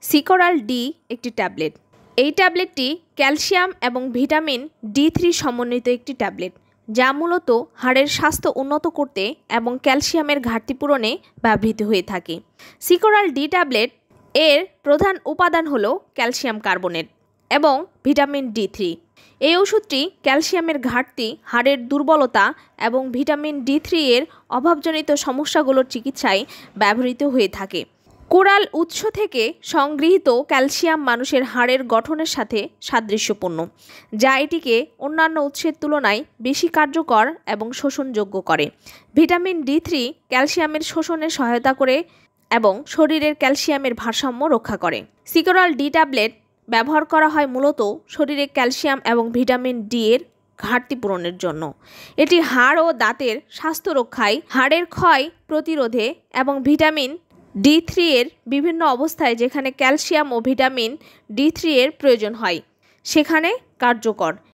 সিকোরাল D একটি tablet. এই ট্যাবলেটটি ক্যালসিয়াম এবং ভিটামিন D3 সমন্বিত একটি ট্যাবলেট, যা মূলত হাড়ের স্বাস্থ্য উন্নত করতে এবং ক্যালসিয়ামের ঘাটতি পূরণে ব্যবহৃত হয়ে থাকে। সিকোরাল ডি ট্যাবলেট এর প্রধান উপাদান হল ক্যালসিয়াম কার্বনেট এবং ভিটামিন D3। এই ওষুধটি ক্যালসিয়ামের ঘাটতি, হাড়ের দুর্বলতা এবং ভিটামিন D3 এর অভাবজনিত সমস্যাগুলোর চিকিৎসায় ব্যবহৃত হয়ে থাকে। কোরাল উৎস থেকে সংগৃহীত ক্যালসিয়াম মানুষের হাড়ের গঠনের সাথে সাদৃশ্যপূর্ণ, যা এটিকে অন্যান্য উৎসের তুলনায় বেশি কার্যকর এবং শোষণযোগ্য করে। ভিটামিন D3 ক্যালসিয়ামের শোষণে সহায়তা করে এবং শরীরের ক্যালসিয়ামের ভারসাম্য রক্ষা করে। সিকোরাল ডি ট্যাবলেট ব্যবহার করা হয় মূলত শরীরে ক্যালসিয়াম এবং ভিটামিন D এর ঘাটতি পূরণের জন্য। এটি হাড় ও দাঁতের স্বাস্থ্য রক্ষায়, হাড়ের ক্ষয় প্রতিরোধে এবং ভিটামিন D3 এর বিভিন্ন অবস্থায় যেখানে ক্যালসিয়াম ও ভিটামিন D3 এর প্রয়োজন হয় সেখানে কার্যকর।